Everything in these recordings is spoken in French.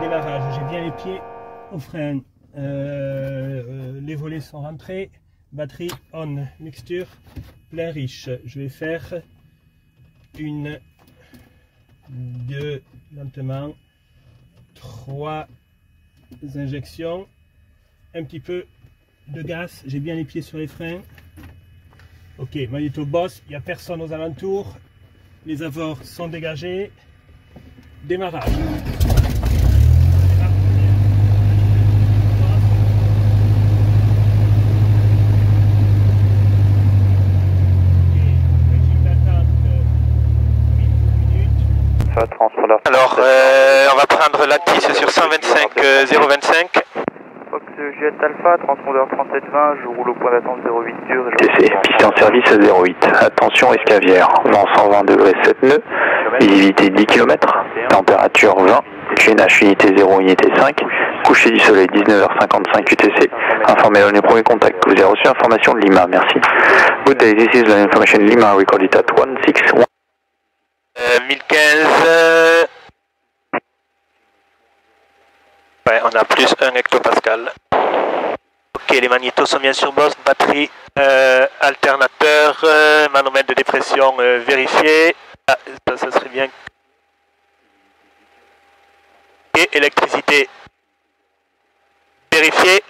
Démarrage, j'ai bien les pieds au frein. Les volets sont rentrés. Batterie on, mixture plein riche. Je vais faire une, deux, lentement, trois injections, un petit peu de gaz. J'ai bien les pieds sur les freins. Ok, magnéto boss, il n'y a personne aux alentours. Les abords sont dégagés. Démarrage. Alors, on va prendre la TIS sur 125 025. Fox Juliette Alpha, transpondeur 3720, je roule au point d'attente 08 dur. TC, piste en service à 08. Attention escavière, vent 120 degrés 7 nœuds, visibilité 10 km, température 20, QNH unité 0, unité 5, coucher du soleil 19h55 UTC. Informez le premier contact que vous avez reçu information de Lima, merci. Good day, this is the information Lima, recorded at 161. 1015. Ouais, on a plus 1 hectopascal. Ok, les magnétos sont bien sur boss, batterie, alternateur, manomètre de dépression vérifié. Ah, ça serait bien. Et électricité vérifiée.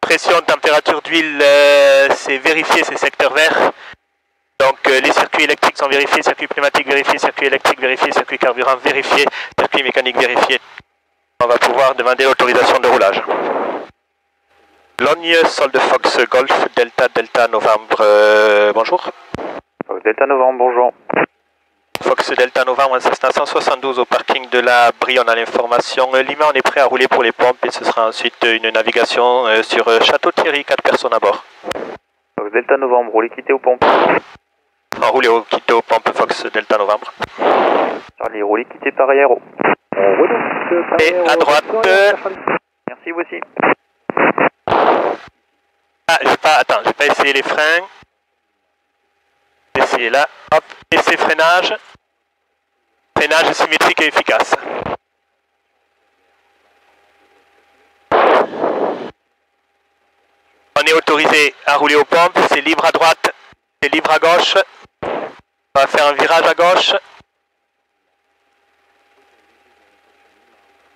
Pression, température d'huile, c'est vérifié, c'est secteur vert. Donc les circuits électriques sont vérifiés, circuit pneumatique vérifié, circuit électrique vérifié, circuit carburant vérifié, circuit mécanique vérifié. On va pouvoir demander l'autorisation de roulage. Logne, solde Fox Golf, Delta Novembre, bonjour. Delta Novembre, bonjour. Fox Delta Novembre, Cessna 172 au parking de la Brie, on a l'information. Lima, on est prêt à rouler pour les pompes et ce sera ensuite une navigation sur Château-Thierry, 4 personnes à bord. Delta Novembre, roulez quitter aux pompes. Enroulé au quitter aux pompes Fox Delta Novembre. Charlie, roulez quitter par aéro. On roule. Et à droite. Merci, vous aussi. Ah, j'ai pas essayé les freins. Essayez là, hop, essai freinage. Freinage symétrique et efficace. On est autorisé à rouler aux pompes, c'est libre à droite, c'est libre à gauche. On va faire un virage à gauche.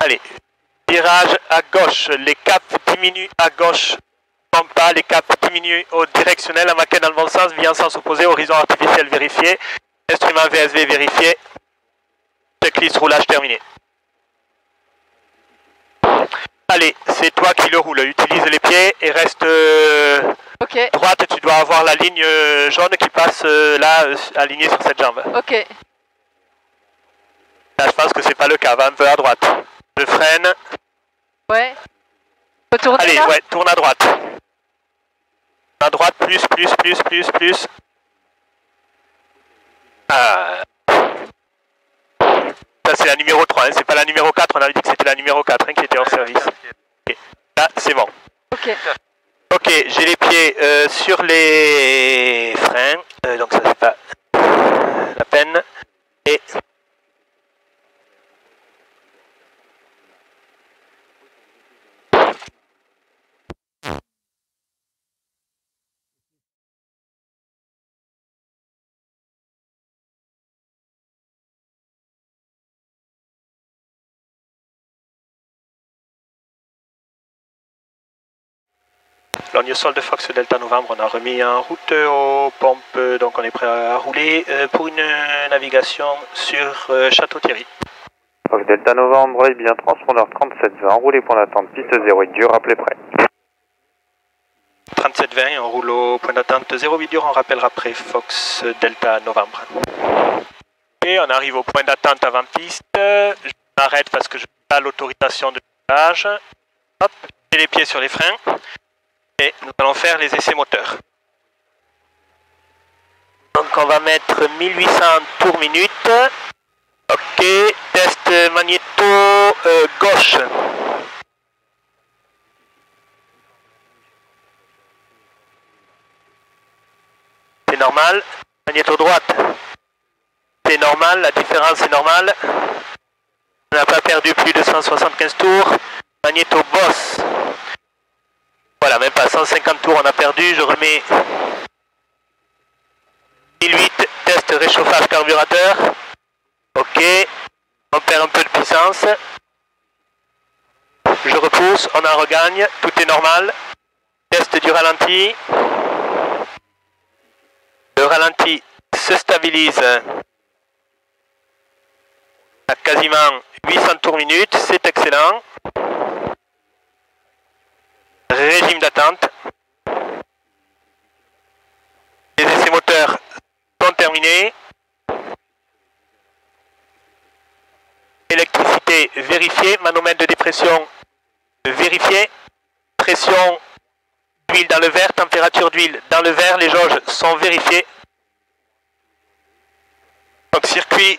Allez, virage à gauche, les caps diminuent à gauche. Pas, les caps diminuent au directionnel, à maquet dans le bon sens, via en sens opposé, horizon artificiel vérifié, instrument VSV vérifié, checklist roulage terminé. Allez, c'est toi qui le roule, utilise les pieds et reste droite, tu dois avoir la ligne jaune qui passe là, alignée sur cette jambe. Ok. Là, je pense que c'est pas le cas, va un peu à droite. Je freine. Ouais. Faut tourner. Allez, là. ouais, tourne à droite. À droite, plus. Ah. Ça, c'est la numéro 3, hein, c'est pas la numéro 4, on avait dit que c'était la numéro 4 hein, qui était hors service. Okay. Là, c'est bon. Ok. Ok, j'ai les pieds sur les freins, donc ça, c'est pas la peine. Et... Logne sol de Fox Delta Novembre, on a remis en route aux pompes, donc on est prêt à rouler pour une navigation sur Château-Thierry. Fox Delta Novembre, bien transpondeur 3720, roulez point d'attente, piste 08 dur, rappelez prêt. 3720, on roule au point d'attente 08 dur, on rappellera après Fox Delta Novembre. Et on arrive au point d'attente avant piste, je m'arrête parce que je n'ai pas l'autorisation de roulage. Hop, j'ai les pieds sur les freins. Et nous allons faire les essais moteurs. Donc on va mettre 1800 tours minute. Ok, test magnéto gauche. C'est normal. Magnéto droite. C'est normal, la différence est normale. On n'a pas perdu plus de 175 tours. Magnéto boss. Voilà, même pas 150 tours on a perdu. Je remets 1008, test réchauffage carburateur. Ok, on perd un peu de puissance. Je repousse, on en regagne, tout est normal. Test du ralenti. Le ralenti se stabilise à quasiment 800 tours minute, c'est excellent. Régime d'attente. Les essais moteurs sont terminés. Électricité vérifiée, manomètre de dépression vérifié. Pression d'huile dans le verre, température d'huile dans le verre, les jauges sont vérifiées. Donc circuit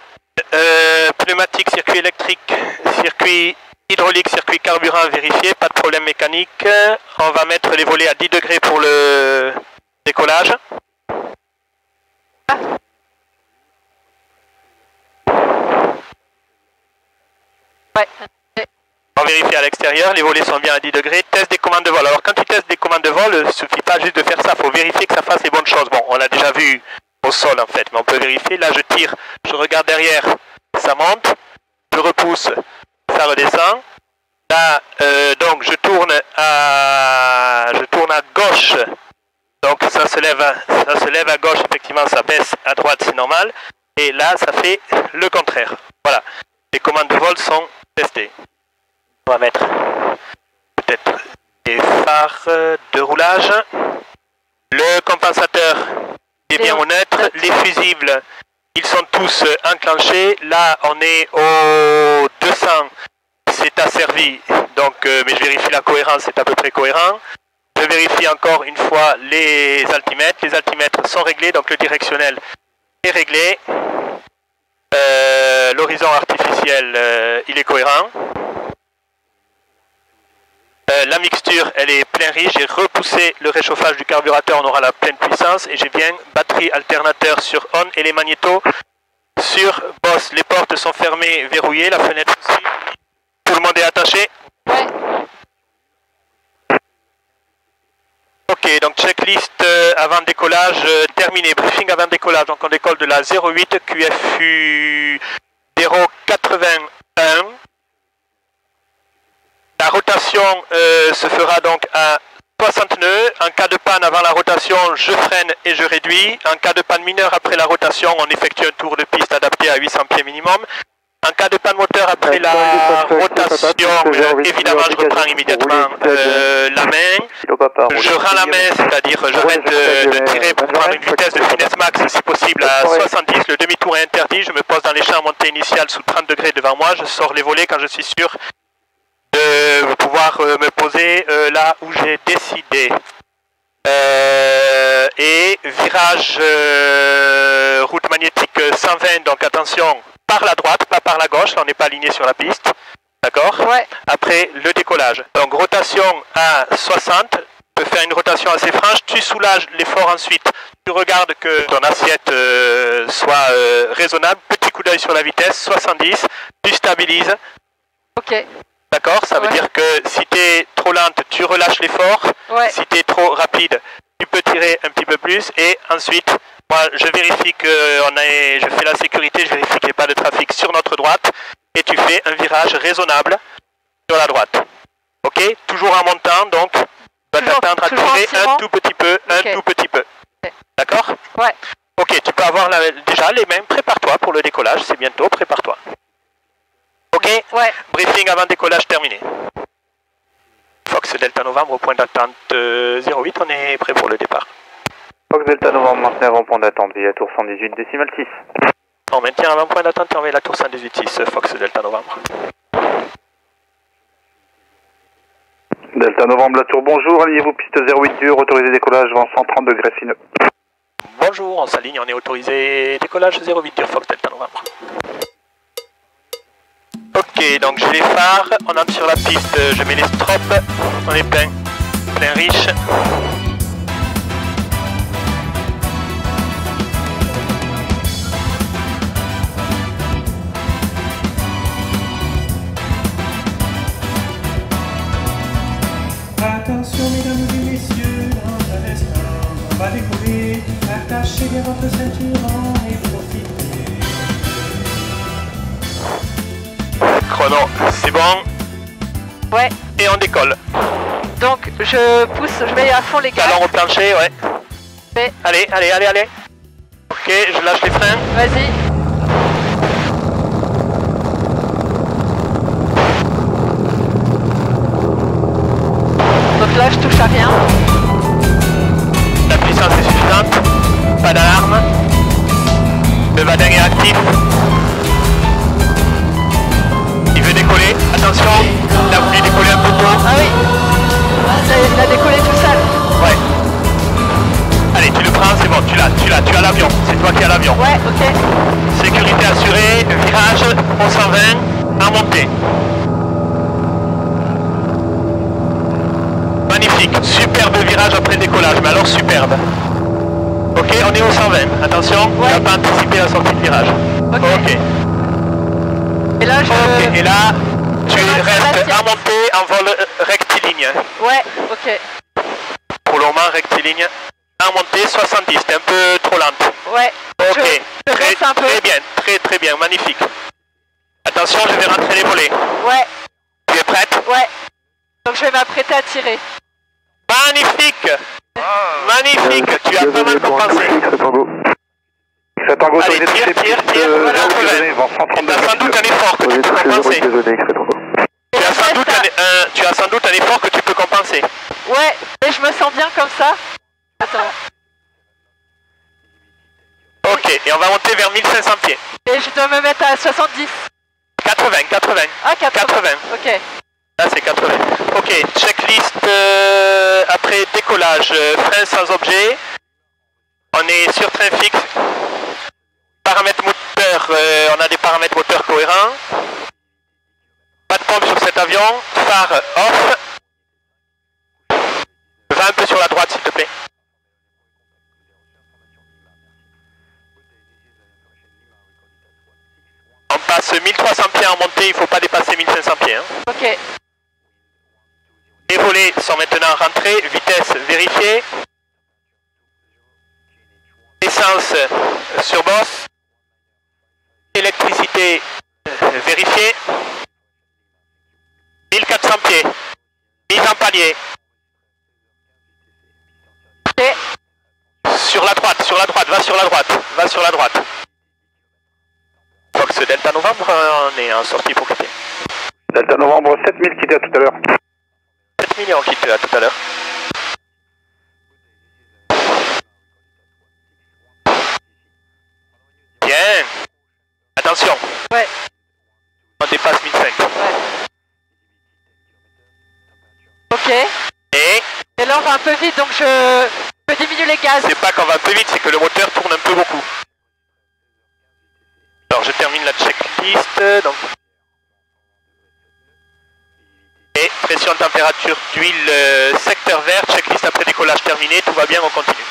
pneumatique, circuit électrique, circuit hydraulique, circuit carburant vérifié, pas de problème mécanique. On va mettre les volets à 10 degrés pour le décollage. Ouais. On vérifie à l'extérieur, les volets sont bien à 10 degrés. Test des commandes de vol. Alors quand tu testes des commandes de vol, il ne suffit pas juste de faire ça, il faut vérifier que ça fasse les bonnes choses. Bon, on l'a déjà vu au sol en fait, mais on peut vérifier. Là je tire, je regarde derrière, ça monte, je repousse, ça redescend. Là, donc je tourne à gauche, donc ça se lève à gauche, effectivement ça baisse à droite, c'est normal. Et là ça fait le contraire. Voilà, les commandes de vol sont testées. On va mettre peut-être des phares de roulage. Le compensateur est bien au neutre. Les fusibles, ils sont tous enclenchés. Là, on est au 200. C'est asservi. Donc, mais je vérifie la cohérence, c'est à peu près cohérent. Je vérifie encore une fois les altimètres. Les altimètres sont réglés, donc le directionnel est réglé. L'horizon artificiel, il est cohérent. La mixture, elle est plein riche. J'ai repoussé le réchauffage du carburateur, on aura la pleine puissance. Et j'ai bien batterie alternateur sur on et les magnétos sur boss. Les portes sont fermées, verrouillées, la fenêtre aussi. Tout le monde est attaché. Ouais. Ok, donc checklist avant décollage terminé. Briefing avant décollage. Donc on décolle de la 08 QFU 081. La rotation se fera donc à 60 nœuds. En cas de panne avant la rotation, je freine et je réduis. En cas de panne mineure après la rotation, on effectue un tour de piste adapté à 800 pieds minimum. En cas de panne moteur après la rotation, évidemment je reprends immédiatement la main. Je rends la main, c'est-à-dire j'arrête de tirer pour prendre une vitesse de finesse max si possible à 70. Le demi-tour est interdit, je me pose dans les champs en montée initiale sous 30 degrés devant moi. Je sors les volets quand je suis sûr de pouvoir me poser là où j'ai décidé. Et virage route magnétique 120, donc attention, par la droite, pas par la gauche, là on n'est pas aligné sur la piste, d'accord? Ouais. Après le décollage, donc rotation à 60, tu peux faire une rotation assez franche, tu soulages l'effort ensuite, tu regardes que ton assiette soit raisonnable, petit coup d'œil sur la vitesse, 70, tu stabilises. Ok. D'accord, ça veut dire que si tu es trop lente, tu relâches l'effort. Ouais. Si tu es trop rapide, tu peux tirer un petit peu plus. Et ensuite, moi, je vérifie que je fais la sécurité, je vérifie qu'il n'y ait pas de trafic sur notre droite. Et tu fais un virage raisonnable sur la droite. Ok, toujours en montant, donc tu vas t'attendre à tirer un tout petit peu, un tout petit peu. D'accord? Ouais. Ok, tu peux avoir déjà les mains, prépare-toi pour le décollage, c'est bientôt, prépare-toi. Ok, ouais. Briefing avant décollage terminé. Fox Delta Novembre au point d'attente 08, on est prêt pour le départ. Fox Delta Novembre, maintenez avant point d'attente, via tour 118 décimal 6. On maintient avant point d'attente et on met la tour 118.6, Fox Delta Novembre. Delta Novembre, la tour, bonjour, alignez-vous piste 08 dur, autorisé décollage, vent 130 degrés fineux. Bonjour, on s'aligne, on est autorisé décollage 08 dur, Fox Delta Novembre. Ok, donc j'ai les phares, on entre sur la piste, je mets les stropes, on est plein riche. Attention mesdames et messieurs, dans un instant, on va décoller. Attachez bien votre ceinturon et profitez. Chrono, c'est bon. Ouais. Et on décolle. Donc je pousse, je mets à fond les gaz. Talon au plancher, ouais. Mais... Allez, allez, allez, allez. Ok, je lâche les freins. Vas-y. Donc là je touche à rien. La puissance est suffisante. Pas d'alarme. Le vadin est actif. Il veut décoller. Attention, il a voulu décoller un peu tôt. Ah oui. Il a décollé tout seul. Ouais. Allez, tu le prends, c'est bon, tu as l'avion. C'est toi qui as l'avion. Ouais, ok. Sécurité assurée, virage au 120, en montée. Magnifique, superbe virage après décollage, mais alors superbe. Ok, on est au 120, attention, Ouais. tu n'as pas anticipé la sortie de virage. Ok. Et là je... Ok, et là, tu Je restes reste en montée en vol rectiligne. Ouais, ok. Pour le moment, rectiligne. En montée, 70, t'es un peu trop lente. Ouais. Ok, Je baisse un peu. très bien, très bien, magnifique. Attention, je vais rentrer les volets. Ouais, Tu es prête? ouais. Donc je vais m'apprêter à tirer. Magnifique! Magnifique! Tu as pas mal compensé. C'est Tango, Allez, tire, voilà, t'as sans doute un effort que tu peux compenser. Tu as sans doute un effort que tu peux compenser. Ouais, et je me sens bien comme ça. Attends. Ok, et on va monter vers 1500 pieds. Et je dois me mettre à 70. 80. Ah, 80. Ok. Là c'est 80. Ok, checklist après décollage, frein sans objet. On est sur train fixe. Paramètres moteurs, on a des paramètres moteurs cohérents. Pas de pompe sur cet avion. Phare off. Va un peu sur la droite s'il te plaît. On passe 1300 pieds en montée, il ne faut pas dépasser 1500 pieds. Hein. Ok. Les volets sont maintenant rentrés, vitesse vérifiée. Essence sur bosse. Électricité vérifiée. 1400 pieds. Mise en palier. Ok. Sur la droite, va sur la droite. Fox Delta Novembre, on est en sortie pour quitter. Delta Novembre 7000 quitté à tout à l'heure. 7 millions quittés à tout à l'heure. Bien. Attention. Ouais. On dépasse 1500. Ouais. Ok. Et là on va un peu vite donc je diminue les gaz. c'est pas qu'on va un peu vite, c'est que le moteur tourne un peu beaucoup. Alors je termine la checklist. Donc. Et pression, température d'huile, secteur vert, checklist après décollage terminé, tout va bien, on continue.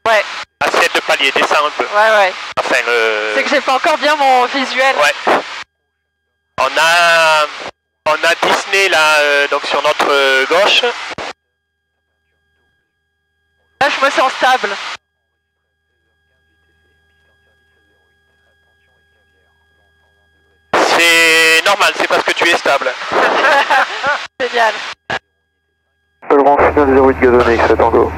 Ouais. Assiette de palier, descend un peu. Ouais. Enfin, C'est que j'ai pas encore bien mon visuel. Ouais. On a Disney là, donc sur notre gauche. Là je me sens stable. C'est normal, c'est parce que tu es stable. Génial. Aileron final 08 gazonné, c'est Tango.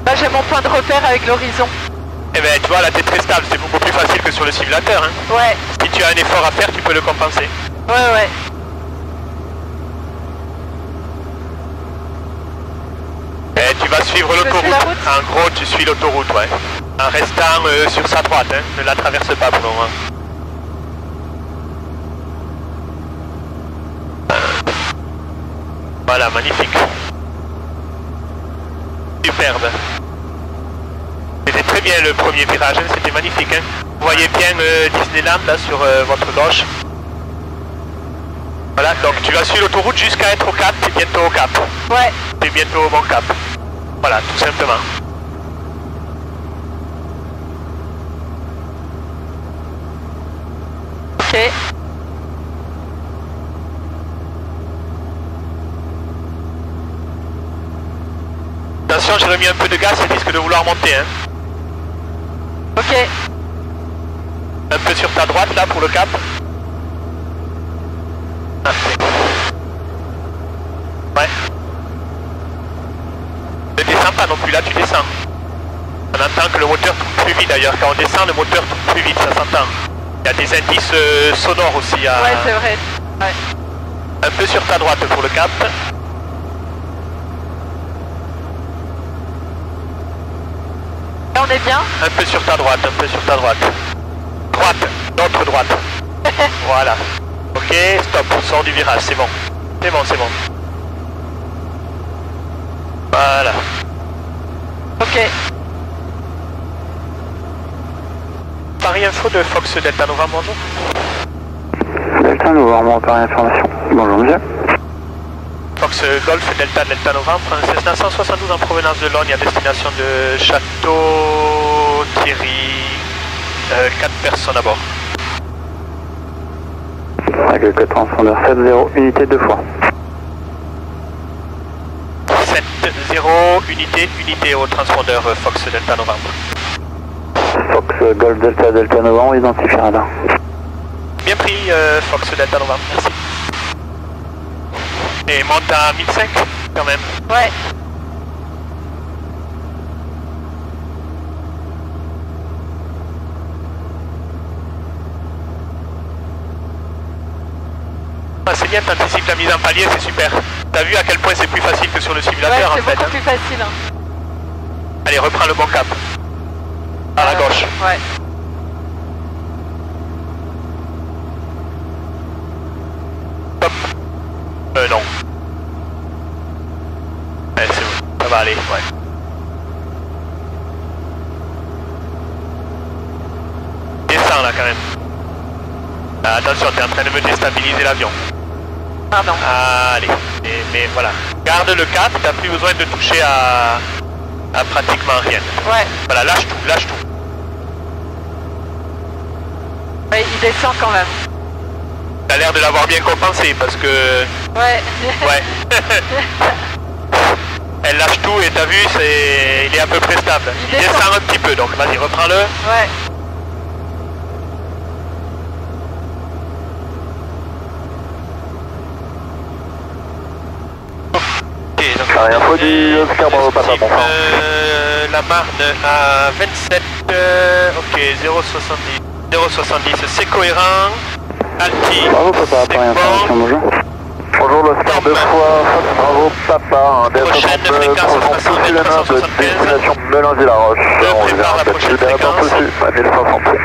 Là j'ai mon point de repère avec l'horizon. Eh ben tu vois là t'es très stable, c'est beaucoup plus facile que sur le simulateur. Hein. Ouais. Si tu as un effort à faire, tu peux le compenser. Ouais. Et tu vas suivre l'autoroute. En gros, tu suis l'autoroute, ouais. En restant sur sa droite, hein. Ne la traverse pas pour le moment. Voilà, magnifique. Superbe. C'était très bien le premier virage, hein. C'était magnifique. Hein. Vous voyez bien Disneyland là sur votre gauche. Voilà, donc tu vas suivre l'autoroute jusqu'à être au cap, t'es bientôt au cap. Ouais. T'es bientôt au bon cap. Voilà, tout simplement. Ok. attention, j'ai remis un peu de gaz, il risque de vouloir monter. Hein. Ok. Un peu sur ta droite là pour le cap. Ah, ouais. Ne descends pas non plus, là tu descends. On entend que le moteur tourne plus vite d'ailleurs, quand on descend le moteur tourne plus vite, ça s'entend. Il y a des indices sonores aussi à... Ouais, c'est vrai. Ouais. Un peu sur ta droite pour le cap. Là on est bien. Un peu sur ta droite, un peu sur ta droite. Droite, notre droite. Voilà. Ok, stop, on sort du virage, c'est bon. C'est bon, c'est bon. Voilà. Ok. Paris Info de Fox Delta Novembre, bonjour. Delta Novembre, Paris Information. Bonjour monsieur. Fox Golf Delta Delta Novembre, Cessna 172 en provenance de Logne à destination de Château Thierry. 4 personnes à bord. Avec le transpondeur 70, unité 2 fois. 7-0, unité au transpondeur Fox Delta Novembre. Fox Golf Delta Delta Novembre, identifié radar. Bien pris Fox Delta Novembre, merci. Et monte à 1005 quand même. Ouais. Ah, c'est bien, t'anticipes la mise en palier, c'est super. T'as vu à quel point c'est plus facile que sur le simulateur Ouais, en fait. c'est beaucoup plus facile. Hein. Allez, reprends le bon cap. À la gauche. Ouais. Hop. Non. Ouais, c'est bon. Ça va aller, ouais. Descends là quand même. Ah, attention, t'es en train de me déstabiliser l'avion. Pardon. Allez, mais voilà. Garde le cap, t'as plus besoin de toucher à pratiquement rien. Ouais. Voilà, lâche tout, lâche tout. Ouais, il descend quand même. T'as l'air de l'avoir bien compensé parce que... Ouais. Ouais. Elle lâche tout et t'as vu, il est à peu près stable. Il descend un petit peu, donc vas-y, reprends-le. Ouais. Ok, donc... Rien faut du Oscar Bravo Papa, bon sang. La Marne à 27, ok, 0,70, c'est cohérent. Alti, Bravo Papa, c'est Paris Information, bon. bonjour. Bonjour l'Oscar 2 fois, Fox Bravo Papa, Prochaine fréquence, 375. destination Melun-Villaroche. On prépare la prochaine fréquence. À 1500 pieds.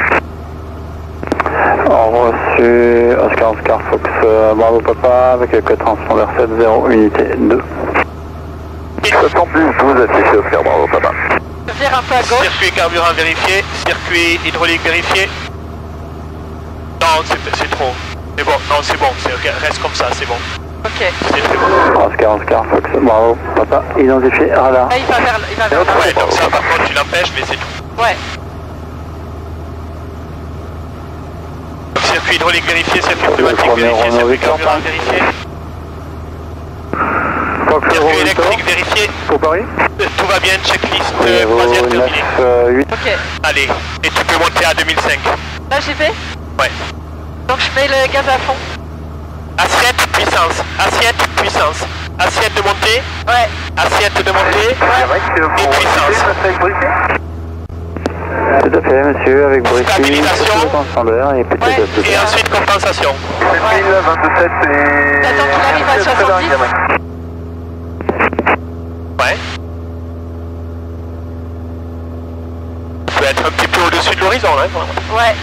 Reçu Oscar Fox Bravo Papa avec le transpondeur 70, unité 2. 72, 12 affiché Oscar Bravo Papa. Vire un peu à gauche. Circuit carburant vérifié, circuit hydraulique vérifié. Non, c'est trop. C'est bon, non, c'est bon, reste comme ça, c'est bon. Ok. C'est très bon. Oscar Fox Bravo Papa, identifié radar. Là, il va vers là. Ouais, donc ça par contre tu l'empêches, mais c'est tout. Ouais. Donc, circuit hydraulique vérifié, circuit pneumatique vérifié, circuit carburant vérifié. Circuit électrique vérifié. Pour Paris. Tout va bien, checklist, croisière terminée. 8. Ok. Allez, et tu peux monter à 2005. Là, j'y vais. Ouais. Donc, je mets le gaz à fond. Assiette, puissance. Assiette, puissance. Assiette de montée. Ouais. Assiette de montée. Et puissance. Tout à fait, monsieur, avec Bruce. Stabilisation. Et peut-être Ouais. Et ensuite compensation. 27 et... T'attends qu'il arrive à 70. Ouais. Tu peux être un petit peu au-dessus de l'horizon là. Vraiment. Ouais.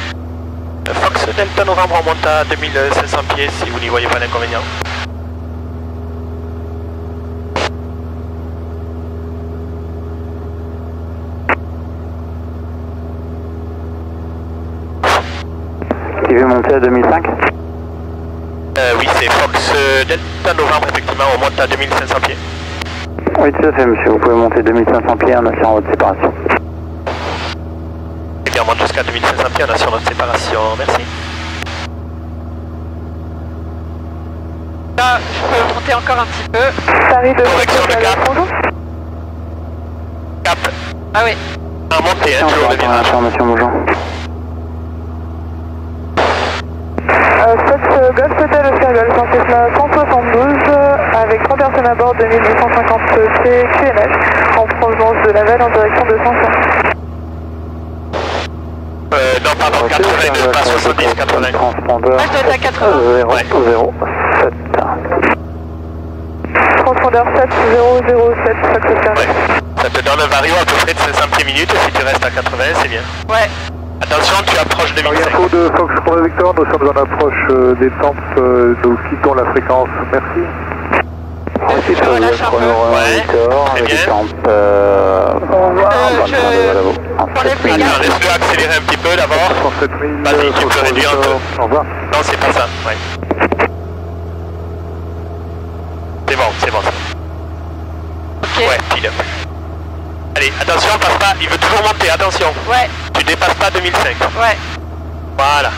Fox Delta Novembre remonte à 2500 pieds si vous n'y voyez pas d'inconvénient. Qui veut monter à 2005? Oui, c'est Fox Delta Novembre, effectivement, on monte à 2500 pieds. Oui, tout à fait, monsieur. Vous pouvez monter 2500 pieds en assurant votre séparation. Eh bien, on monte jusqu'à 2500 pieds, on assure notre séparation. Merci. Là, je peux monter encore un petit peu. Paris de Correction de cap. bonjour. Cap. Ah oui. En montée, hein, toujours le virage. Information, bonjour. 7 Golf Hotel Oscar Golf en Cessna 172 avec 3 personnes à bord de 1850 pieds QNH en provenance de Laval en direction de Saint-Cyr. Non, pardon, 82, pas 70, 80. Transpondeur. Moi je dois être à 80. 0, 0, 7. Transpondeur 7007 Fox Oscar. Ouais. Ça te donne un vario à peu près de 500 pieds minutes. Si tu restes à 80, c'est bien. Ouais. Attention, tu approches 2005. Info de Fox Romeo Victor, nous sommes en approche des temps, nous quittons la fréquence. Merci. Ensuite, Je relâche un peu. Ouais, très bien. J'enlève les Attends, gars. laisse-le accélérer un petit peu d'abord. 107 000. Vas-y, tu peux réduire un peu. Au revoir. Non, c'est pas ça. Ouais. C'est bon, c'est bon. Ok. Ouais, pile. Allez, attention, passe pas. Il veut toujours monter, attention. Ouais, Tu dépasses pas 2005. ouais. Voilà.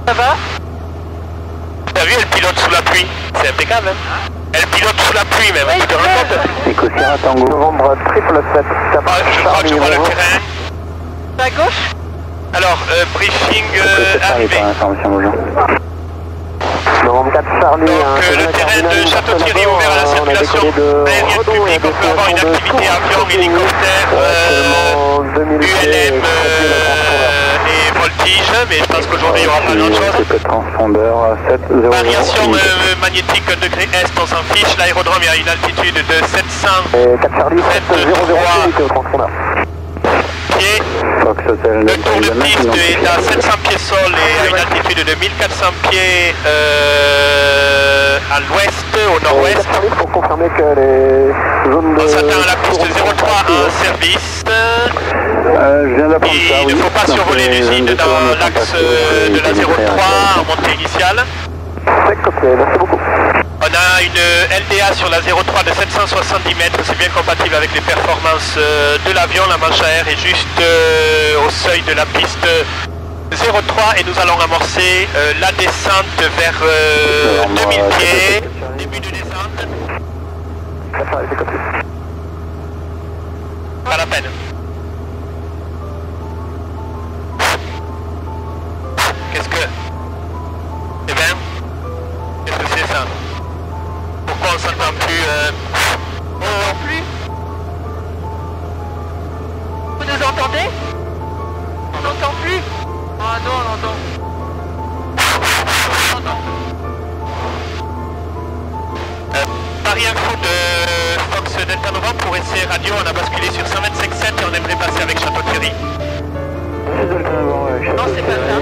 Ça va? T'as vu, elle pilote sous la pluie. C'est impeccable, hein. Elle pilote sous la pluie même, Oui, tu te rends compte? Éco Sierra Tango. Novembre, triple 7. Ah, je crois que je vois le terrain. À gauche? Alors, briefing Charlie, arrivé. par information, bonjour. Novembre 4 Charlie. Donc le terrain de Château-Thierry est ouvert à la circulation aérienne publique. On peut avoir une activité avion, hélicoptère, ULM et voltige, mais je pense qu'aujourd'hui il n'y aura pas grand-chose. C'est transpondeur 7, 0, Variation magnétique 1 degré est, on s'en fiche. L'aérodrome est à une altitude de 700 4 Charlie, 7 transpondeur. pieds. Fox Hotel. Le tour de piste est à 700 pieds sol et à une altitude de 1400 pieds à l'ouest, au nord-ouest. Pour confirmer que les zones de... On s'attend à la piste 03 en service. Je viens d'apprendre ça, Il ne faut pas survoler l'usine dans l'axe de la 03 en montée initiale. C'est copié, merci beaucoup. On a une LDA sur la 03 de 770 mètres, c'est bien compatible avec les performances de l'avion. La manche à air est juste au seuil de la piste 03 et nous allons amorcer la descente vers 2000 pieds. Début de descente. Pas la peine. Qu'est-ce que... Eh bien, qu'est-ce que c'est ça? Pourquoi on s'entend plus Non plus. Vous nous entendez? On n'entend plus? Ah non, on entend. On entend. Paris Info de Fox Delta Novembre pour essai radio, on a basculé sur 125.7 et on aimerait passer avec Château-Thierry. Non, c'est pas ça.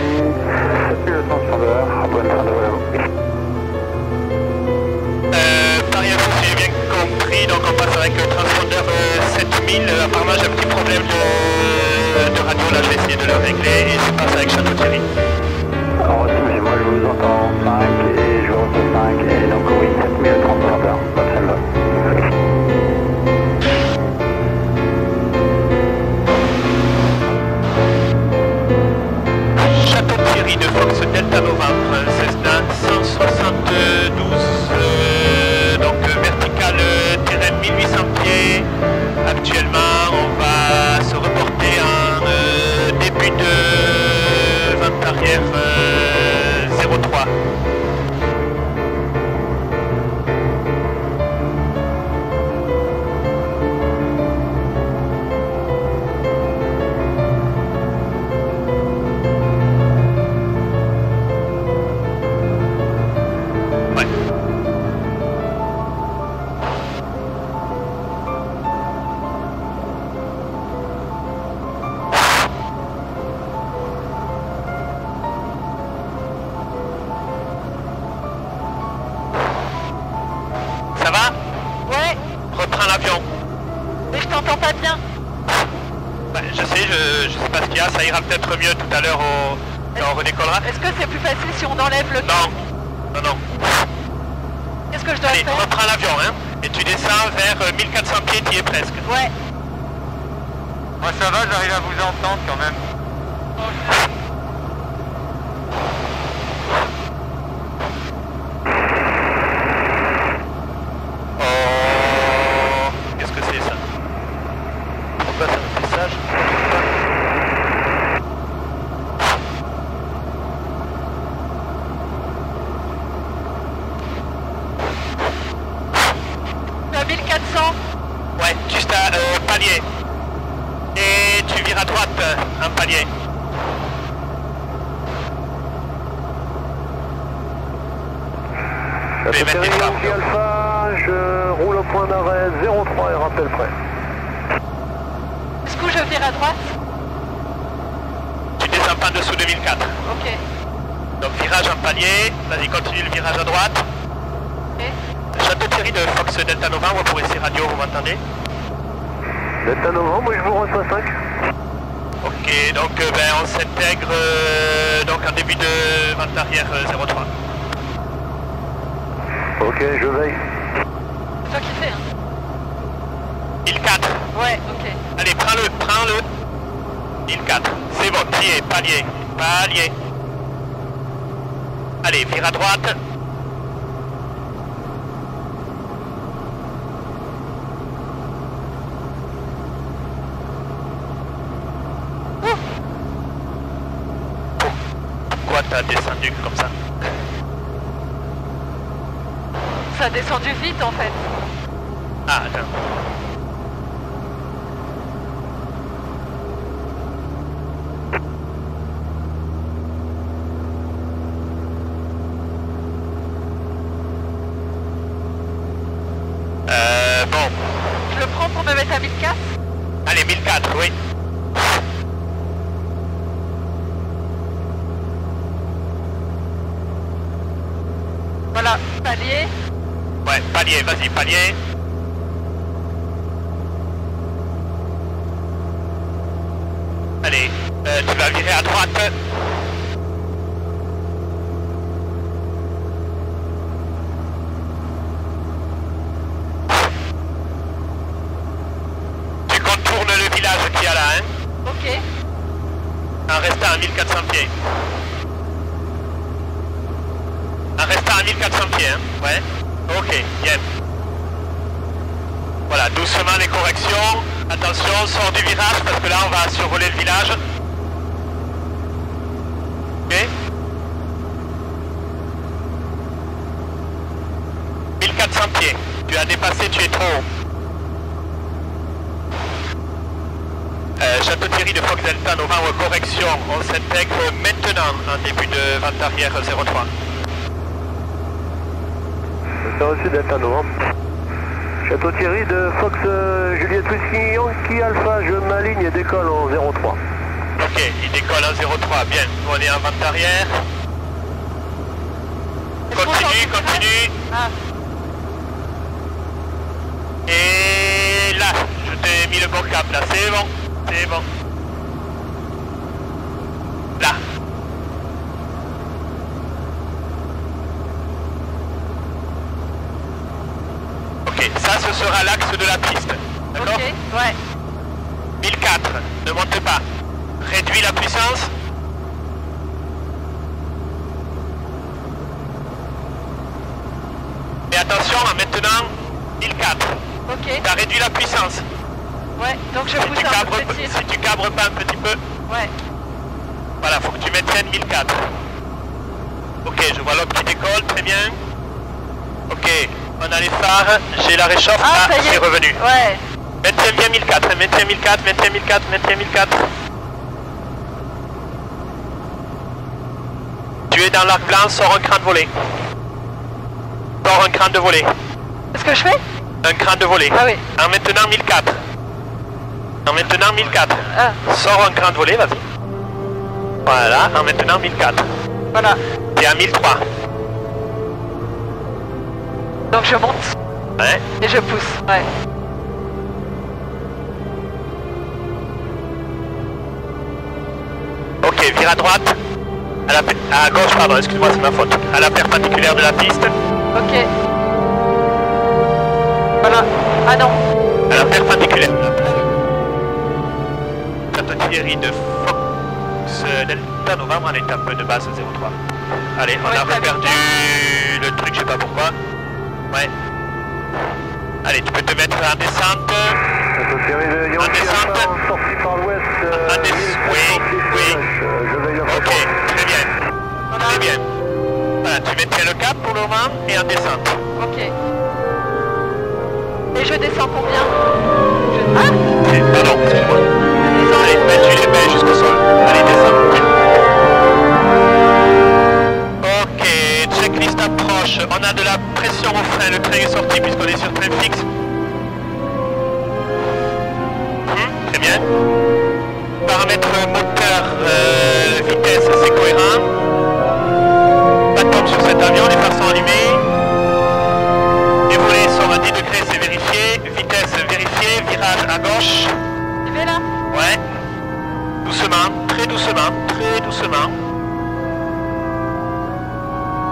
Paris Info, si j'ai bien compris, donc on passe avec le transpondeur 7000. Apparemment j'ai un petit problème de radio, là je vais essayer de le régler et je passe avec Château-Thierry. Alors, moi je vous entends 5 et je reçois 5 et donc oui, 7000 transpondeur, pas très mal. Château-Thierry de Fox Delta Novembre, Cessna 172, donc vertical terrain 1800 pieds. Actuellement, on va se reporter en début de vente arrière 03. Ouais. Ça va? Ouais, Reprends l'avion. mais je t'entends pas bien. Bah, je sais, je sais pas ce qu'il y a, ça ira peut-être mieux tout à l'heure quand on redécollera. Est-ce que c'est plus facile si on enlève le... Non, non, non. Qu'est-ce que je dois Allez, faire? reprends l'avion, hein. Et tu descends vers 1400 pieds, tu y es presque. Ouais. Moi ça va, j'arrive à vous entendre quand même. 1400. Ouais, juste à palier. Et tu vires à droite, un palier. Yankee Alpha, je roule au point d'arrêt 03 et rappel prêt. Est-ce que je vire à droite? Tu descends pas en dessous de 1004. Ok. Donc virage en palier, vas-y continue le virage à droite. Ok. Château Thierry de Fox Delta Novembre pour essayer radio, vous m'entendez? Delta Novembre, moi je vous reçois 5. Ok, donc on s'intègre donc en début de vente arrière 03. Ok, je veille. C'est toi qui fais, hein? 1004. Ouais, ok. Allez, prends-le. 1004. C'est bon, palier. Allez, vire à droite. Pourquoi t'as descendu comme ça? Ça a descendu vite en fait. Ah, attends. Bon. Je le prends pour me mettre à 1004. Allez, 1004, oui. Voilà, palier. Ouais, palier, vas-y, palier. Allez, tu vas virer à droite. Tu contournes le village qu'il y a là, hein. Ok. En restant à 1400 pieds. En restant à 1400 pieds, hein. Ouais. Ok, bien. Voilà, doucement les corrections. Attention, sort du virage parce que là on va survoler le village. Ok. 1400 pieds. Tu as dépassé, tu es trop haut. Château Thierry de Fox Delta Novembre, correction. On s'intègre maintenant en début de vente arrière 03. C'est reçu Delta Novembre. Château Thierry de Fox Juliette Whisky Yankee Alpha, je m'aligne et décolle en 03. Ok, il décolle en 03, bien. On est en vente arrière. Continue. Ah, Et là, je t'ai mis le bon cap là, c'est bon. Là. Ok, ça ce sera l'axe de la piste. D'accord? ok, ouais. 1004, ne monte pas. Réduis la puissance. Et attention, maintenant, 1004. Ok, T'as réduit la puissance. ouais, donc je Si pousse tu, un cabres, peu de tir. si tu cabres pas un petit peu, Ouais, voilà, faut que tu maintiennes 1004. Ok, je vois l'autre qui décolle, très bien. Ok, on a les phares, j'ai la réchauffe, ah, ça y est. c'est revenu. Ouais, Maintiens bien 1004, maintiens 1004. Tu es dans l'arc blanc, sors un cran de volée. Sors un cran de volée. qu'est-ce que je fais? Un cran de volée. Ah oui. En maintenant 1004. Ah, Sors un cran de volée, vas-y. Voilà, en maintenant 1004. voilà. T'es à 1003. Donc je monte Ouais. et je pousse, ouais. Ok, vire à droite. À gauche, pardon, excuse-moi, c'est ma faute. À la perpendiculaire de la piste. Ok. Voilà. Ah non. À la perpendiculaire. Château Thierry de Fox Delta Novembre en étape de base 03. Allez, on Ouais, a t'as reperdu le truc, je sais pas pourquoi. Ouais. Allez, tu peux te mettre en descente. Château Thierry de Yankee Alpha, en sortie par l'ouest. Oui. Je veille la Ok, fréquence. très bien. Voilà. Très bien. Voilà, tu maintiens le cap pour le moment et en descente. Ok. Et je descends combien? Pardon, excuse-moi. Allez, mets-tu les mains jusqu'au sol. Allez, descends. Ok, checklist approche. On a de la pression au frein. Le train est sorti puisqu'on est sur train fixe. Très bien. Paramètres moteur, vitesse, c'est cohérent. Pas de pompe sur cet avion, les phares sont allumés. Les volets sont à 10 degrés, c'est vérifié. Vitesse vérifiée, virage à gauche. Tu es là? Ouais. Doucement, très doucement, très doucement.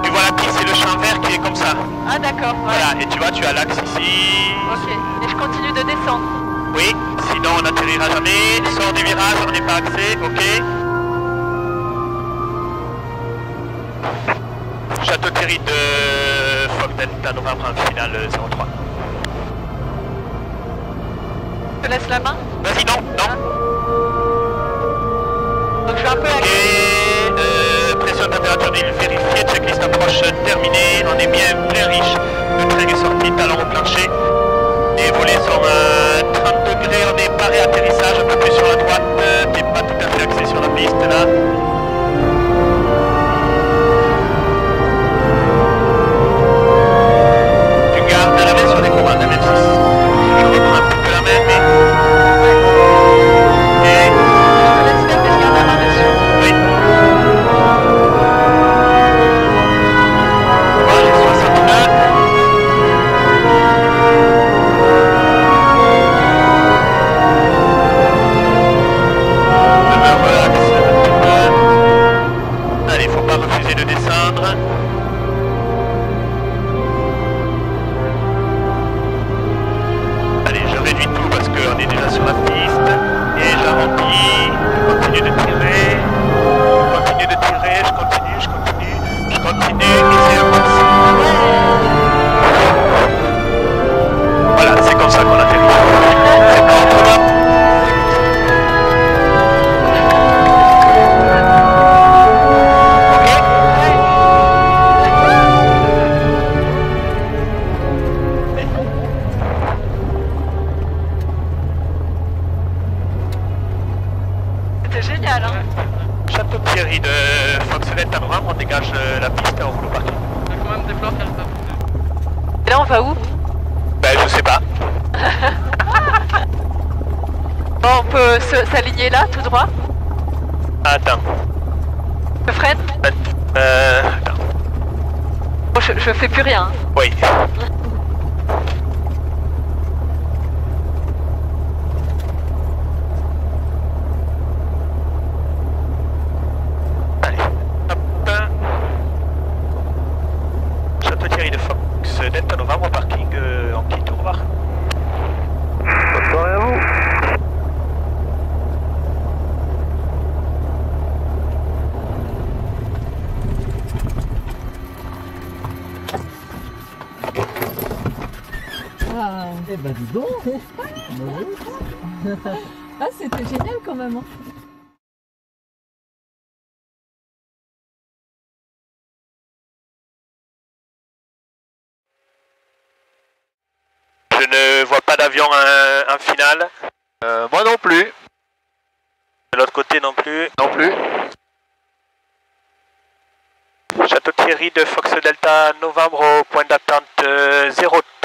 Tu vois la piste, c'est le champ vert qui est comme ça. Ah d'accord, ouais. Voilà, et tu vois, tu as l'axe ici. Ok, et je continue de descendre. Oui, sinon on n'atterrira jamais. Sors du virage, on n'est pas axé, ok. Château Thierry de Fox Delta Novembre en finale 03. Je te laisse la main. Vas-y, non, non. Donc je vais un peu Ok, pression de température d'huile vérifiée, checklist approche terminée. On est bien riche. Le train est sorti, talon au plancher. Les volets sont à 30 degrés, on est paré atterrissage, un peu plus sur la droite. T'es pas tout à fait axé sur la piste là. Tu gardes la main sur les commandes, même si je reprends un petit peu la main, mais... Je te laisse faire, mais je garde la main dessus. Oui. Voilà, les 69. Allez, faut pas refuser de descendre. Allez, je réduis tout parce qu'on est déjà sur la piste. Et j'arrondis. Je continue de tirer. Je continue de tirer. Je continue, je continue. Je continue. Et c'est un maximum. Voilà, c'est comme ça qu'on atterrit. C'est pas autrement. C'était génial, hein. Château Thierry de Fox Delta Novembre, on dégage la piste et on roule au parking. Et là on va où? Ben je sais pas. Bon, on peut s'aligner là, tout droit. Attends. Je freine. Attends. Bon, je fais plus rien. Oui. Allez. Hop. Château Thierry de Fox Delta Novembre au parking. On quitte, au revoir. Bonne soirée à vous. Eh ben dis donc. Ah c'était génial quand même. Hein. Je ne vois pas d'avion en finale. Moi non plus. De l'autre côté non plus. Non plus. Château Thierry de Fox Delta Novembre au point d'attente 03.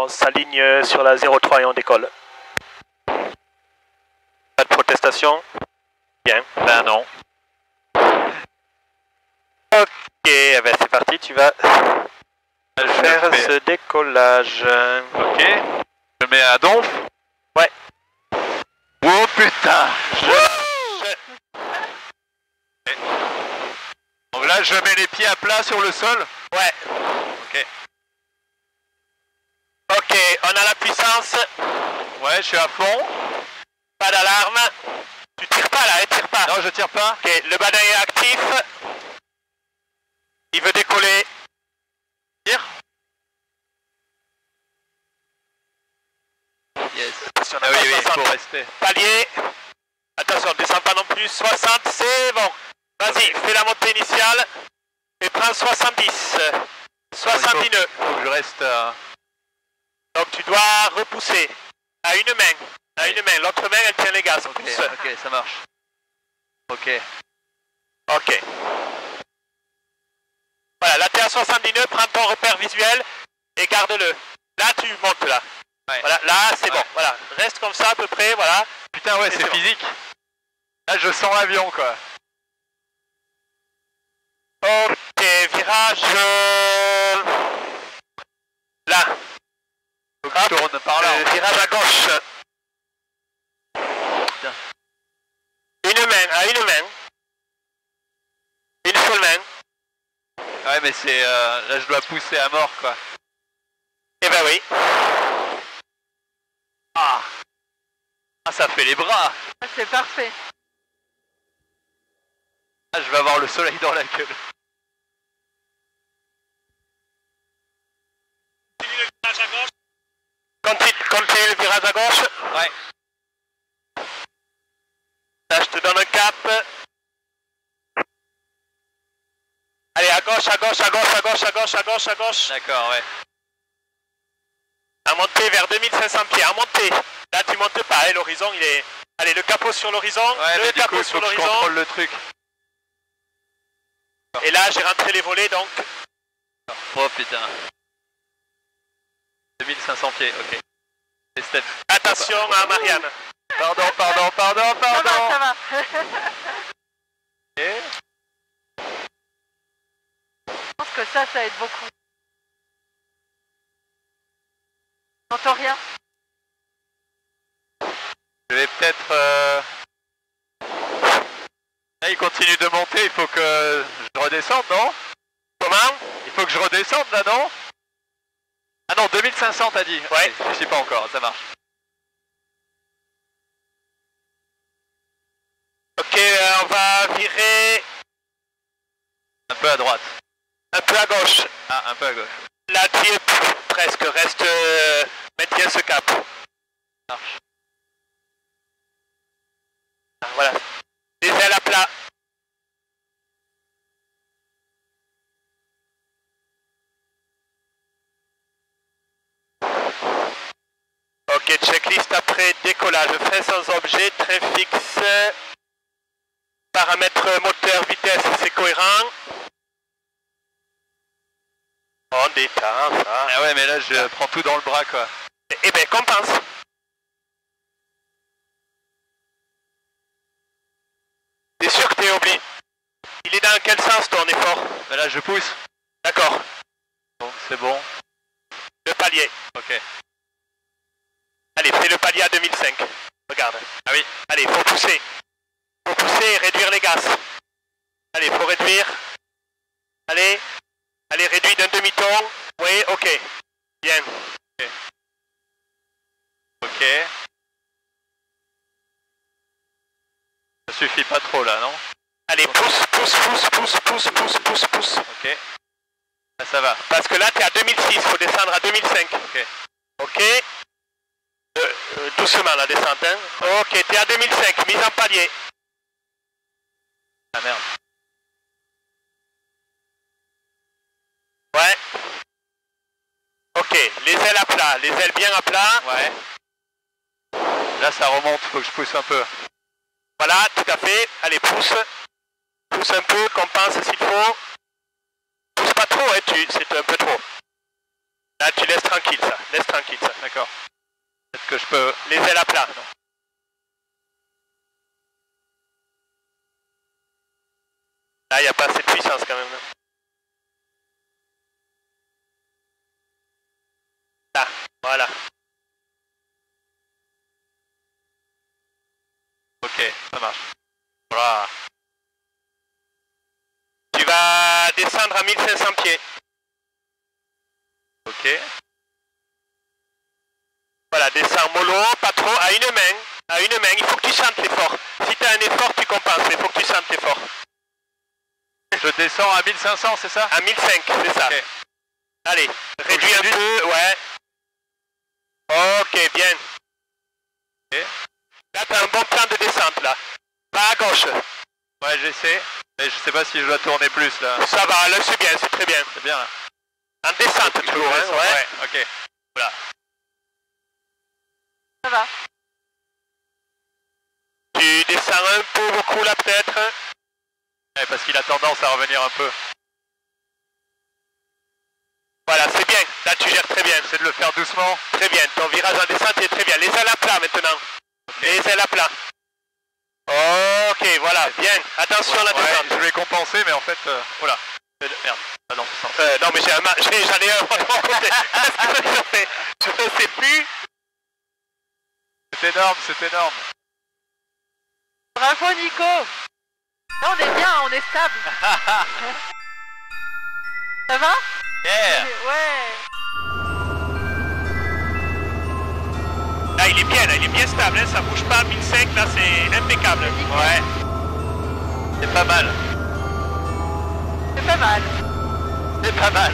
On s'aligne sur la 03 et on décolle. Pas de protestation? Bien. Ben non. Ok, ben c'est parti, tu vas faire ce décollage. Ok. Je mets à donf. Ouais. Oh putain. Donc là je mets les pieds à plat sur le sol. Ouais. Ok. Ok, on a la puissance. Ouais, je suis à fond. Pas d'alarme. Tu tires pas là, tire pas. Non, je tire pas. Ok, le badin est actif. Il veut décoller. Tire. Yes. Attention, Ah oui, oui, il 60. faut rester. Palier. Attention, descends pas non plus. 60, c'est bon. Vas-y, fais la montée initiale. Et prends 70. 70 nœuds. Faut que je reste à... repousser. À une main. À une main. L'autre main, elle tient les gaz. Ok, ok, ça marche. Ok. Ok. Voilà, là t'es à 70 nœuds, prends ton repère visuel et garde-le. Là tu montes là. Ouais. Voilà, là c'est bon. Voilà, reste comme ça à peu près, voilà. Putain ouais, c'est bon. physique. Là je sens l'avion quoi. Ok, virage là. Faut que je tourne par là. Virage à gauche. Putain. Une main, à une main. Une seule main. Ouais mais c'est là je dois pousser à mort quoi. Eh ben oui. Ah, ah ça fait les bras. C'est parfait. Ah, je vais avoir le soleil dans la gueule. Continue le virage à gauche. Continue le virage à gauche. Ouais. Là je te donne un cap. Allez, à gauche, à gauche, à gauche, à gauche, à gauche, à gauche, à gauche. D'accord, ouais. À monter vers 2500 pieds, à monter. Là, tu montes pas, hein, l'horizon, il est... Allez, le capot sur l'horizon, Ouais, le mais du capot coup, il sur faut que je l'horizon. contrôle le truc. Et là, j'ai rentré les volets, donc... Oh putain. 2500 pieds, ok. Et step. Attention à Marianne. Pardon, pardon, pardon, pardon. Ça va. Ok. Je pense que ça aide beaucoup. J'entends rien. Je vais peut-être... Là, il continue de monter, il faut que je redescende, non? Comment? Il faut que je redescende, là, non? Ah non, 2500, t'as dit? Ouais. Ok, je sais pas encore, ça marche. Ok, on va virer Un peu à droite. un peu à gauche. Ah, un peu à gauche. Là, tu y es presque, reste... maintiens ce cap. Ça marche. Ah, voilà. Les ailes à plat. Ok, checklist après décollage. Frein sans objet, train fixe. Paramètres moteur, vitesse, c'est cohérent. On détend ça. Ah ouais, mais là, je prends tout dans le bras, quoi. Eh ben, compense. T'es sûr que t'es obligé? Il est dans quel sens ton effort? Mais là, je pousse. D'accord. Bon, c'est bon. Le palier. Ok. Allez, fais le palier à 2005. Regarde. Ah oui. Allez, faut pousser. Faut pousser et réduire les gaz. Allez, faut réduire. Allez. Allez, réduis d'un demi-ton. Oui, ok. Bien. Ok. Ça suffit pas trop, là, non? Allez, pousse, pousse, pousse, pousse, pousse, pousse, pousse, pousse. Ok. Là, ça va. Parce que là, t'es à 2006. Faut descendre à 2005. Ok. Ok. Doucement la descente, hein. Ok, t'es à 2005, mise en palier. Ah merde. Ouais. Ok, les ailes à plat, les ailes bien à plat. Ouais. Là, ça remonte, faut que je pousse un peu. Voilà, tout à fait. Allez, pousse. Pousse un peu, compense s'il faut. Pousse pas trop, hein, c'est un peu trop. Là, tu laisses tranquille ça, laisse tranquille ça. D'accord. Est-ce que je peux... Les ailes à plat. Là, il n'y a pas assez de puissance quand même. Là, voilà. Ok, ça marche. Voilà. Tu vas descendre à 1500 pieds. Ok. Voilà, descends mollo, pas trop, à une main. À une main, il faut que tu sentes l'effort. Si tu as un effort, tu compenses, mais il faut que tu sentes l'effort. Je descends à 1500, c'est ça? À 1005, c'est ça. Ok. Allez, réduis un peu, ouais. Ok, bien. Ok. Là, tu as un bon plan de descente, là. Va à gauche. Ouais, j'essaie. Mais je sais pas si je dois tourner plus, là. Ça va, là, c'est bien, c'est très bien. C'est bien, là. En descente, toujours, hein, ouais. Ok. Voilà. Ça va. Tu descends un peu beaucoup là peut-être. Ouais, parce qu'il a tendance à revenir un peu. Voilà, c'est bien. Là, tu gères très bien. C'est de le faire doucement. Très bien. Ton virage en descente est très bien. Les ailes à plat maintenant. Les ailes à plat. Ok, voilà, bien. Attention à la descente. Je vais compenser, mais en fait... oh là. Merde. Ah non, c'est ça. Non, mais j'en ai un vraiment côté. Je ne sais plus. C'est énorme, c'est énorme. Bravo Nico. Là, on est bien, on est stable. Ça va? Yeah. Ouais. Là, il est bien stable, hein, ça bouge pas. 1005, là, c'est impeccable. Ouais. C'est pas mal. C'est pas mal. C'est pas mal.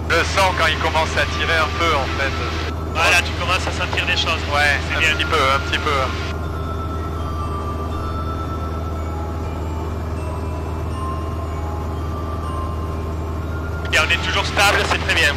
Je sens quand il commence à tirer un peu en fait. Voilà, tu commences à sentir des choses. Ouais, c'est bien. Un petit peu. Et on est toujours stable, c'est très bien.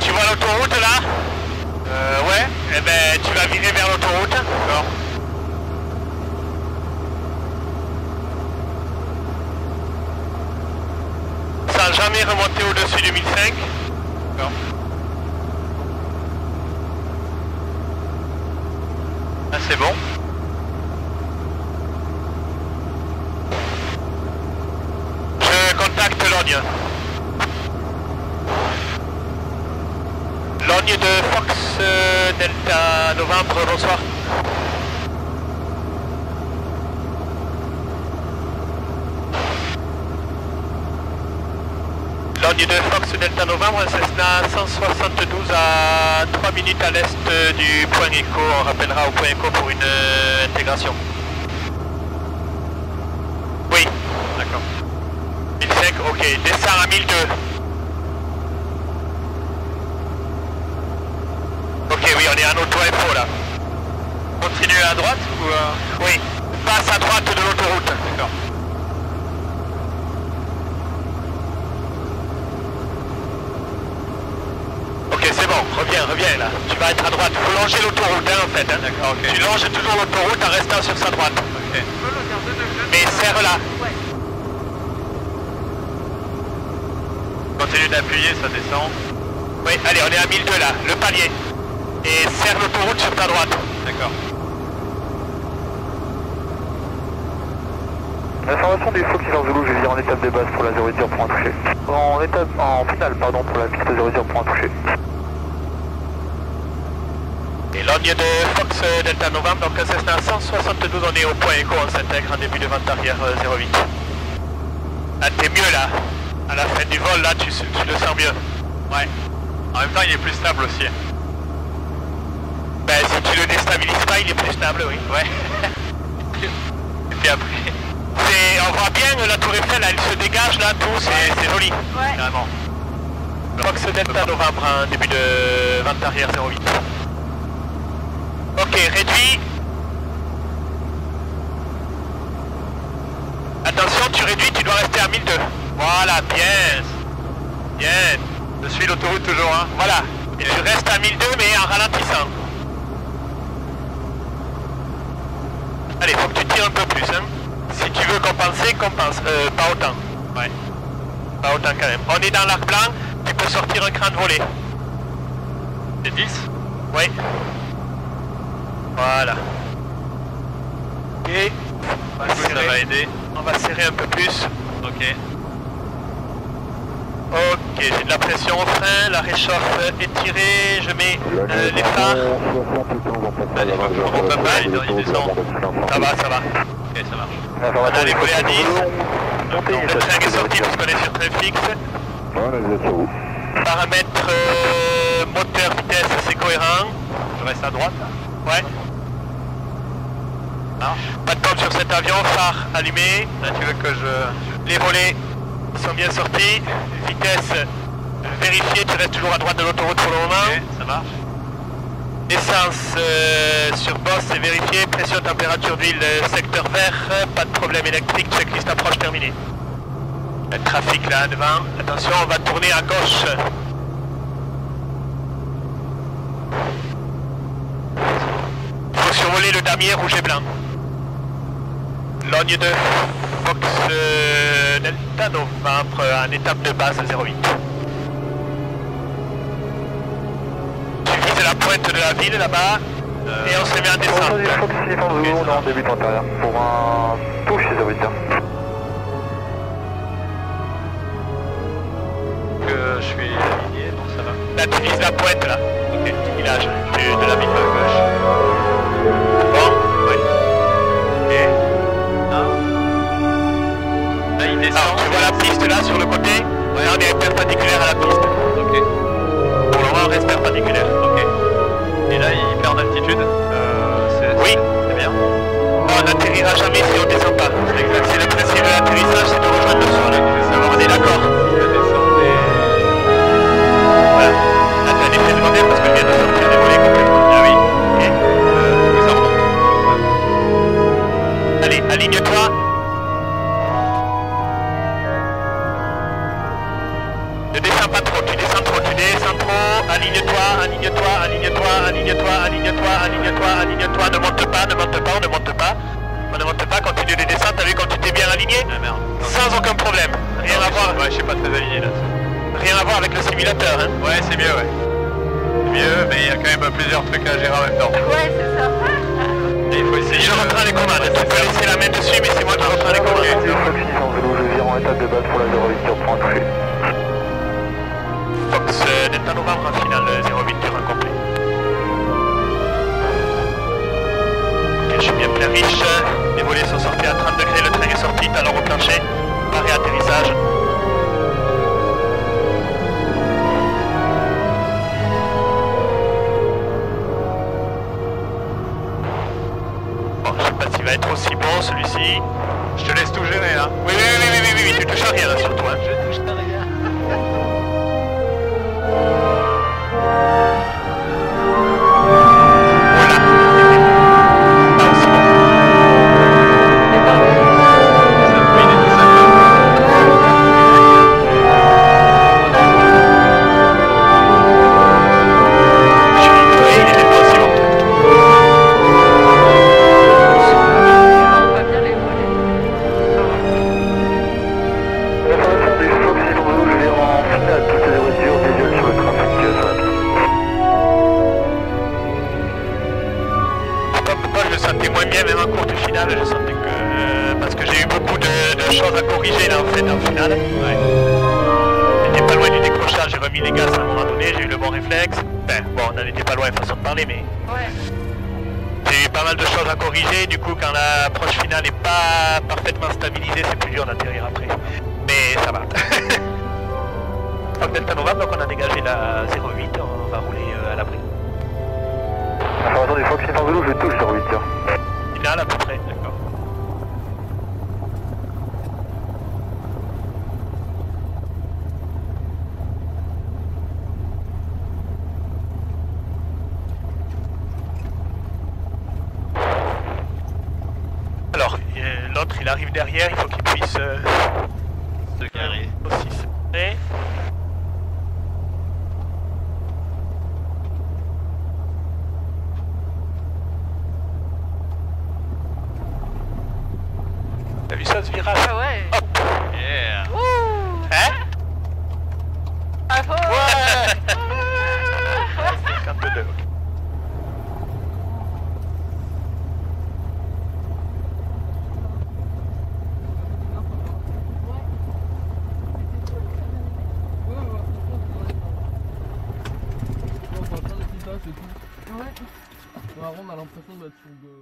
Tu vois l'autoroute là? Ouais. Eh ben tu vas virer vers l'autoroute. D'accord. Sans jamais remonter au-dessus du 1005. D'accord. Ah, c'est bon. Je contacte Logne. Logne de Fox Delta Novembre, bonsoir. Logne de Fox Delta Novembre, Cessna 172 à 3 minutes à l'est du point écho. On rappellera au point écho pour une intégration. Oui. D'accord. 1005, ok. Descends à 1002. Ok, oui, on est en auto-info là. Continuer à droite ou... Oui, passe à droite de l'autoroute. D'accord. Ok, c'est bon, reviens là. Tu vas être à droite. Il faut longer l'autoroute hein, en fait. Hein. D'accord, ok. Tu longes toujours l'autoroute en restant sur sa droite. Ok. Mais serre-la. Ouais. Continue d'appuyer, ça descend. Oui, allez, on est à 1002 là, le palier. Et serre l'autoroute sur ta droite. D'accord. Information du Fox Zulu, je vais dire en étape de base pour la 08 pour un touché. En finale, pardon, pour la piste 08 pour un touché. Et Logne de Fox Delta Novembre, donc Cessna 172, on est au point écho, on s'intègre en début de vente arrière 08. Ah, t'es mieux là. À la fin du vol, là, tu le sens mieux. Ouais. En même temps, il est plus stable aussi. Ben, si tu le déstabilises pas, il est plus stable, oui. Ouais. Et puis après... On voit bien la tour Eiffel, elle se dégage là, tout, c'est joli. Ouais. Carrément. Fox Delta Novembre, en début de vente arrière 08. Ok, réduit. Attention, tu réduis, tu dois rester à 1002. Voilà, bien. Bien. Je suis l'autoroute toujours, hein. Voilà. Et tu restes à 1002 mais en ralentissant. Allez, faut que tu tires un peu plus, hein. Si tu veux compenser, compense. Pas autant. Ouais. Pas autant quand même. On est dans l'arc blanc, tu peux sortir un cran de volée. C'est 10? Oui. Voilà. Et ça va aider. On va serrer un peu plus. Ok. Ok, j'ai de la pression au frein, la réchauffe est tirée, je mets les phares. Allez, on monte un peu, il descend. Ça va, ça va. Ok, ça marche. Allez, volée à 10. montée. Donc, le train est sorti parce qu'on est sur train fixe. Voilà, vous êtes sur vous. Paramètres moteur, vitesse, c'est cohérent. Je reste à droite. Ouais. Pas de pompe sur cet avion, phare allumé. Là, tu veux que je... Les volets sont bien sortis. Vitesse vérifiée, tu restes toujours à droite de l'autoroute pour le moment. Ok, ça marche. Essence sur boss, c'est vérifié. Pression, température d'huile, secteur vert. Pas de problème électrique, checklist approche terminée. Le trafic là devant. Attention, on va tourner à gauche. Il faut survoler le damier rouge et blanc. Logne de Fox Delta Novembre en étape de base 08. Tu vises la pointe de la ville là-bas et on se met en descente. Fox 600 Zulu, on est en début intérieur pour un touche chez 08. Que je suis aligné, donc ça va. Là tu vises la pointe là, du petit village, de la ville à gauche. Bon, oui. Et là, il descend. alors tu vois la piste là sur le côté. Ouais, on est perpendiculaire à la piste. Ok. Pour le moment on reste perpendiculaire. Ok. Et là, il perd en altitude. Oui. C'est bien. Non, on n'atterrira jamais si on ne descend pas. C'est exact. C'est le principe de l'atterrissage, c'est de rejoindre le sol. Alors on est d'accord. La descente est... Voilà. Là t'as un effet secondaire parce que je viens de sortir des volets complètement. Ah oui. Ok. Ça remonte. Allez, aligne-toi. Ne descends pas trop, tu descends trop, tu descends trop. Aligne-toi, aligne-toi, aligne-toi, aligne-toi, aligne-toi, aligne-toi, aligne-toi. Ne monte pas, ne monte pas, on ne monte pas. On ne monte pas, continue de descendre, t'as vu quand tu t'es bien aligné? Ah merde. Sans aucun problème. Rien à voir. Ouais, je suis pas très aligné là. Rien à voir avec le simulateur, hein. Ouais, c'est mieux, ouais. C'est mieux, mais il y a quand même plusieurs trucs à gérer en même temps. Ouais, c'est ça. Et il faut essayer. Je reprends les commandes. Tu peux laisser la main dessus, mais c'est moi qui reprends les commandes. Fox 600 Zulu, je vire en étape de base pour la 08 qui reprend un toucher. Fox Delta Novembre en finale 08 dur incomplet. Ok, je suis bien plein riche. Les volets sont sortis à 30 degrés, le train est sorti, talon au plancher. Paré atterrissage. Bon, je sais pas s'il va être aussi bon celui-ci. Je te laisse tout gérer, hein. Oui, tu touches à rien là, surtout. Hein. Je touche à rien. Delta Novembre, donc on a dégagé la 08, on va rouler à l'abri. Alors attendez, Fox 600 Zulu, je touche 08. Finale à peu près, d'accord. Alors, l'autre il arrive derrière, il faut qu'il puisse se garer. Aussi se garer. T'as vu ça ce virage? Ah ouais. Hop. Yeah. Wouh. Hein? Ah ouais. Ouais. 52, ok. Ouais. Vraiment, on a l'impression d'être sur de...